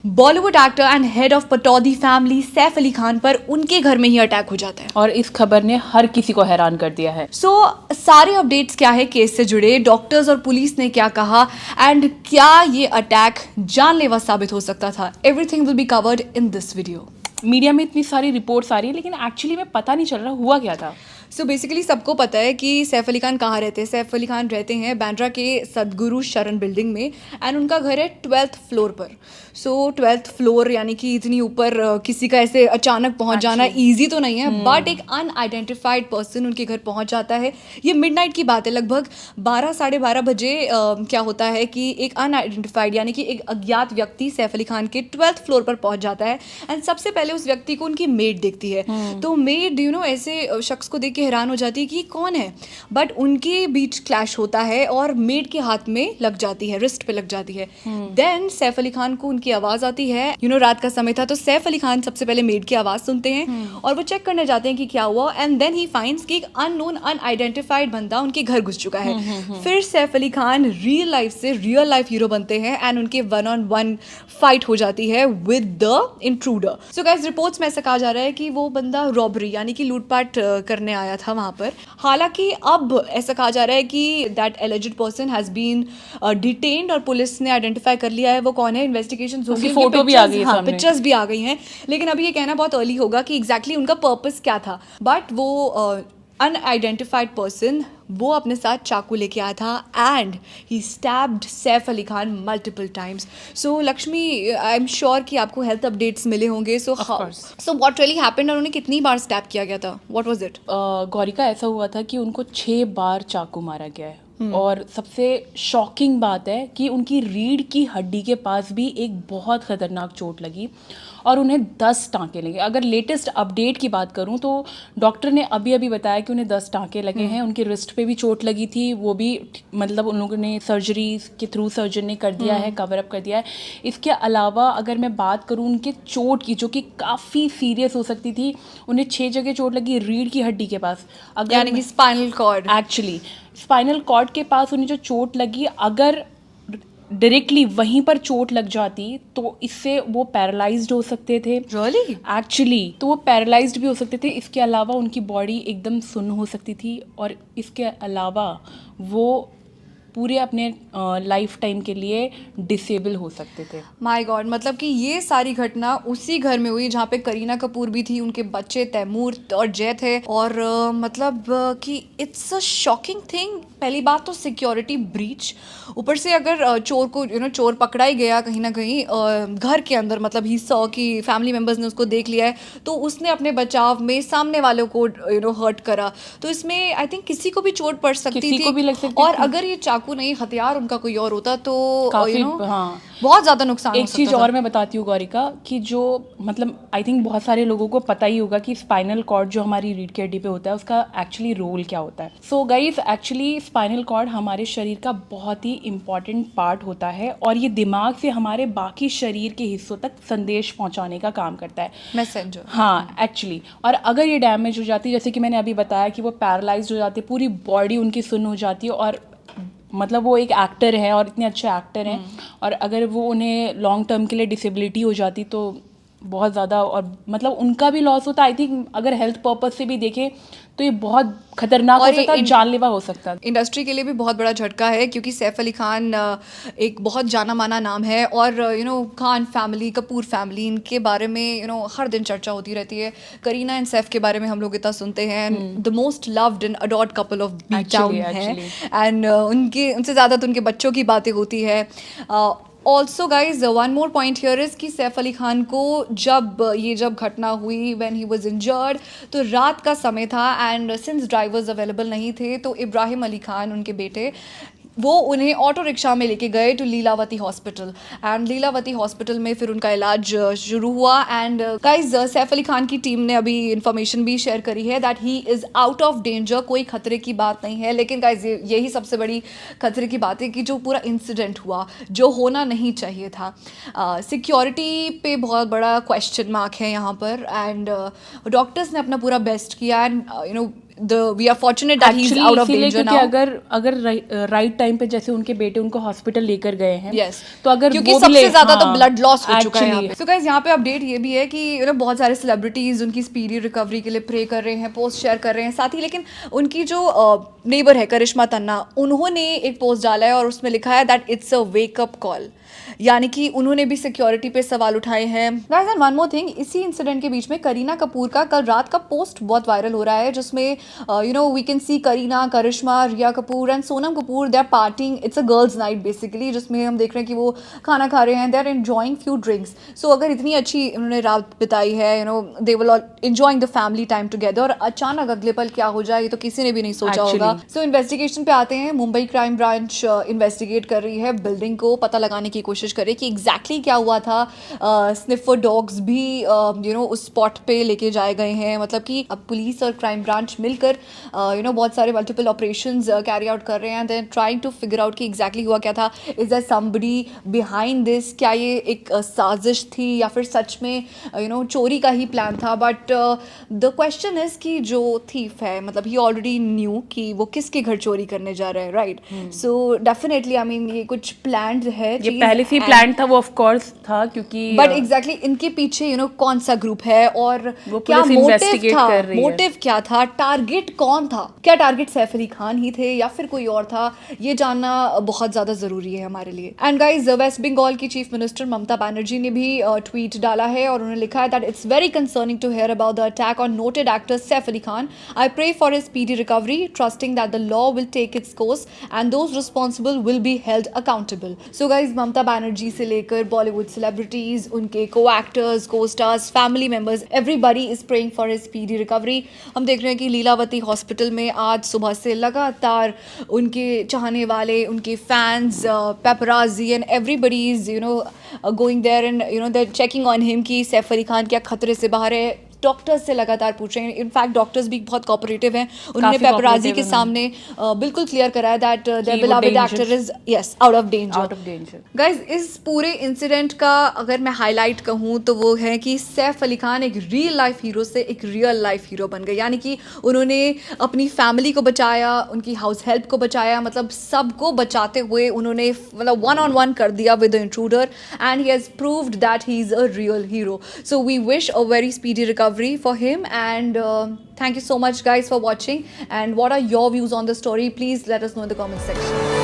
Bollywood actor and head of Pataudi family Saif Ali Khan पर उनके घर में ही अटैक हो जाता है और इस खबर ने हर किसी को हैरान कर दिया है। सारे अपडेट्स क्या है केस से जुड़े, डॉक्टर्स और पुलिस ने क्या कहा एंड क्या ये अटैक जानलेवा साबित हो सकता था, everything will be covered in this video. Media में इतनी सारी रिपोर्ट्स आ रही है लेकिन एक्चुअली में पता नहीं चल रहा हुआ क्या था। बेसिकली सबको पता है कि सैफ अली खान कहाँ रहते हैं। सैफ अली खान रहते हैं बांद्रा के सदगुरु शरण बिल्डिंग में एंड उनका घर है 12th फ्लोर पर। 12th फ्लोर यानी कि इतनी ऊपर किसी का ऐसे अचानक पहुंच जाना ईजी तो नहीं है, बट एक अनआइडेंटिफाइड पर्सन उनके घर पहुंच जाता है। ये मिडनाइट की बात है, लगभग 12 साढ़े 12 बजे क्या होता है कि एक अनआइडेंटिफाइड यानी कि एक अज्ञात व्यक्ति सैफ अली खान के 12th फ्लोर पर पहुंच जाता है एंड सबसे पहले उस व्यक्ति को उनकी मेड देखती है। तो मेड ऐसे शख्स को देख के हैरान हो जाती है कि कौन है, बट उनके बीच क्लैश होता है और मेड के हाथ में लग जाती है, रिस्ट पे लग जाती है। देन सैफ अली खान को उनकी आवाज आती है, रात का समय था, तो सैफ अली खान सबसे पहले मेड की आवाज सुनते हैं और वो चेक करने जाते हैं कि क्या हुआ एंड देन ही फाइंड्स कि एक अननोन अनआइडेंटिफाइड बंदा उनके घर घुस चुका है। फिर सैफ अली खान रियल लाइफ से रियल लाइफ हीरो बनते हैं एंड उनके 1-on-1 फाइट हो जाती है with the intruder. So guys, reports में ऐसा कहा जा रहा है कि वो बंदा रॉबरी यानी कि लूटपाट करने आया था वहां पर। हालांकि अब ऐसा कहा जा रहा है कि that alleged person has been detained और पुलिस ने आइडेंटिफाई कर लिया है वो कौन है। इन्वेस्टिगेशन हो गई, फोटो भी आ गई है सामने, पिक्चर्स भी आ गई हैं, लेकिन अभी ये कहना बहुत अर्ली होगा कि एग्जैक्टली उनका पर्पस क्या था। बट वो अनआइडेंटिफाइड पर्सन वो अपने साथ चाकू लेके आया था and he stabbed Saif Ali Khan multiple times. So Lakshmi, I am sure कि आपको हेल्थ अपडेट्स मिले होंगे। सो व्हाट रियली हैपेंड, और उन्हें कितनी बार स्टैब किया गया था, व्हाट वाज इट? गौरिका, ऐसा हुआ था कि उनको 6 बार चाकू मारा गया है। और सबसे शॉकिंग बात है कि उनकी रीढ़ की हड्डी के पास भी एक बहुत खतरनाक चोट लगी और उन्हें 10 टांके लगे। अगर लेटेस्ट अपडेट की बात करूं तो डॉक्टर ने अभी अभी बताया कि उन्हें 10 टांके लगे हैं। उनकी रिस्ट पे भी चोट लगी थी, वो भी मतलब उन लोगों ने सर्जरी के थ्रू सर्जन ने कर दिया है, कवर अप कर दिया है। इसके अलावा अगर मैं बात करूं उनके चोट की, जो कि काफ़ी सीरियस हो सकती थी, उन्हें 6 जगह चोट लगी रीढ़ की हड्डी के पास, अगर यानी कि spinal cord. Actually spinal cord के पास उन्हें जो चोट लगी, अगर डायरेक्टली वहीं पर चोट लग जाती तो इससे वो पैरालाइज्ड हो सकते थे। रियली? एक्चुअली तो वो पैरालाइज्ड भी हो सकते थे। इसके अलावा उनकी बॉडी एकदम सुन्न हो सकती थी और इसके अलावा वो पूरे अपने लाइफ टाइम के लिए डिसेबल हो सकते थे। माय गॉड, मतलब कि ये सारी घटना उसी घर में हुई जहाँ पे करीना कपूर भी थी, उनके बच्चे तैमूर और जय थे। और कि इट्स अ शॉकिंग थिंग। पहली बात तो सिक्योरिटी ब्रीच, ऊपर से अगर चोर को चोर पकड़ा ही गया कहीं ना कहीं घर के अंदर, मतलब ही सॉ कि फैमिली मेम्बर्स ने उसको देख लिया है, तो उसने अपने बचाव में सामने वालों को हर्ट करा, तो इसमें आई थिंक किसी को भी चोट पड़ सकती किसी थी, को भी लग सकती और थी। अगर ये चाकू नहीं, हथियार उनका कोई और होता तो काफी हाँ, बहुत ज्यादा नुकसान हो एक सकता चीज़ था। और मैं बताती हूँ गौरिका, कि जो मतलब आई थिंक बहुत सारे लोगों को पता ही होगा कि स्पाइनल कॉर्ड जो हमारी रीढ़ की हड्डी पे होता है उसका एक्चुअली रोल क्या होता है। So guys, actually spinal cord हमारे शरीर का बहुत ही इंपॉर्टेंट पार्ट होता है और ये दिमाग से हमारे बाकी शरीर के हिस्सों तक संदेश पहुंचाने का काम करता है, मैसेंजर। हाँ एक्चुअली। और अगर ये डैमेज हो जाती है, जैसे कि मैंने अभी बताया कि वो पैरालाइज्ड हो जाती है, पूरी बॉडी उनकी सुन्न हो जाती है, और मतलब वो एक एक्टर है और इतने अच्छे एक्टर हैं, और अगर वो उन्हें लॉन्ग टर्म के लिए डिसेबिलिटी हो जाती तो बहुत ज़्यादा, और मतलब उनका भी लॉस होता। आई थिंक अगर हेल्थ पर्पज से भी देखें तो ये बहुत खतरनाक हो सकता है, जानलेवा हो सकता है। इंडस्ट्री के लिए भी बहुत बड़ा झटका है क्योंकि सैफ अली खान एक बहुत जाना माना नाम है, और खान फैमिली, कपूर फैमिली, इनके बारे में हर दिन चर्चा होती रहती है। करीना एंड सैफ के बारे में हम लोग इतना सुनते हैं, the most loved and adored couple of B town है, एंड उनसे ज़्यादा तो उनके बच्चों की बातें होती है। Also guys, one more point here is कि सैफ अली खान को जब घटना हुई, व्हेन ही वाज इंजर्ड, तो रात का समय था एंड सिंस ड्राइवर्स अवेलेबल नहीं थे, तो इब्राहिम अली खान, उनके बेटे, वो उन्हें ऑटो रिक्शा में लेके गए to Lilavati hospital, and Lilavati hospital में फिर उनका इलाज शुरू हुआ। एंड गाइज, सैफ अली खान की टीम ने अभी इन्फॉर्मेशन भी शेयर करी है that he is out of danger, कोई खतरे की बात नहीं है। लेकिन गाइज, यही सबसे बड़ी खतरे की बात है कि जो पूरा इंसिडेंट हुआ, जो होना नहीं चाहिए था, सिक्योरिटी पे बहुत बड़ा क्वेश्चन मार्क है यहाँ पर, एंड डॉक्टर्स ने अपना पूरा बेस्ट किया, and we are fortunate that he's Actually, out of इसीलिए danger क्योंकि now. अगर राइट टाइम पे जैसे उनके बेटे उनको हॉस्पिटल लेकर गए हैं, Yes. तो अगर क्योंकि वो भी सबसे ज्यादा तो हाँ, ब्लड लॉस हो चुका है यहाँ actually, पे. सो गाइस यहाँ पे अपडेट ये भी है कि बहुत सारे सेलिब्रिटीज उनकी स्पीडी रिकवरी के लिए प्रे कर रहे हैं, पोस्ट शेयर कर रहे हैं साथ ही. लेकिन उनकी जो नेबर है करिश्मा तन्ना, उन्होंने एक पोस्ट डाला है और उसमें लिखा है that it's a wake up call, यानी कि उन्होंने भी सिक्योरिटी पे सवाल उठाए हैं. Guys and one more thing, इसी इंसिडेंट के बीच में करीना कपूर का कल रात का पोस्ट बहुत वायरल हो रहा है जिसमें we can see Kareena, Karisma, Rhea Kapoor and Sonam Kapoor, they are partying. It's a girls night basically, जिसमें हम देख रहे हैं कि वो खाना खा रहे हैं, they are enjoying few drinks. So अगर इतनी अच्छी उन्होंने रात बिताई है, they will enjoying the family time together, और अचानक अगले पल क्या हो जाए ये तो किसी ने भी नहीं सोचा होगा. सो इन्वेस्टिगेशन पे आते हैं. मुंबई क्राइम ब्रांच इन्वेस्टिगेट कर रही है बिल्डिंग को, पता लगाने की कोशिश करे कि एग्जैक्टली क्या हुआ था. स्निफर डॉग्स भी उस स्पॉट पे लेके जाए गए हैं. मतलब कि अब पुलिस और क्राइम ब्रांच मिलकर बहुत सारे मल्टीपल ऑपरेशंस कैरी आउट कर रहे हैं. Then trying to figure out कि एग्जैक्टली हुआ क्या था. Is there somebody behind this? क्या ये एक साजिश थी या फिर सच में चोरी का ही प्लान था? बट द क्वेश्चन इज कि जो थीफ है, मतलब ही ऑलरेडी न्यू कि वो किसके घर चोरी करने जा रहा है, right? So definitely I mean ये कुछ प्लान्ड है, ये पहले से ही प्लान था वो, ऑफ कोर्स था, क्योंकि बट एग्जैक्टली इनके पीछे कौन सा ग्रुप है और वो क्या पुलिस मोटिव investigate था, कर रही है. मोटिव क्या था, टारगेट कौन था? क्या टारगेट सैफ अली खान ही थे या फिर कोई और था? ये जानना बहुत ज्यादा जरूरी है हमारे लिए. एंड गाइस, वेस्ट बंगाल की चीफ मिनिस्टर ममता बनर्जी ने भी ट्वीट डाला है और उन्होंने लिखा है that it's very concerning to hear about the attack on noted actor Saif Ali Khan. I pray for his speedy recovery, trusting that the law will take its course and those responsible will be held accountable. So guys, Mamata Banerjee से लेकर Bollywood celebrities, उनके co actors, co stars, family members, everybody is praying for his speedy recovery. हम देख रहे हैं कि Lilavati hospital में आज सुबह से लगातार उनके चाहने वाले, उनके fans, paparazzi and everybody is going there and they checking on him कि सैफ अली खान क्या खतरे से बाहर है. डॉक्टर्स से लगातार पूछ रहे हैं. इनफैक्ट डॉक्टर्स भी बहुत कोऑपरेटिव हैं. उन्होंने पेपराजी के सामने बिल्कुल क्लियर कराया that their beloved actor is yes out of danger. Guys, इस पूरे इंसिडेंट का अगर मैं हाईलाइट कहूँ तो वो है कि सैफ अली खान एक रियल लाइफ हीरो से एक रियल लाइफ हीरो बन गए. यानी कि उन्होंने अपनी फैमिली को बचाया, उनकी हाउस हेल्प को बचाया, मतलब सबको बचाते हुए उन्होंने मतलब 1-on-1 कर दिया with the intruder and he has proved that he is a real hero. So we wish a very speedy recovery for him and thank you so much guys for watching. And what are your views on the story? Please let us know in the comment section.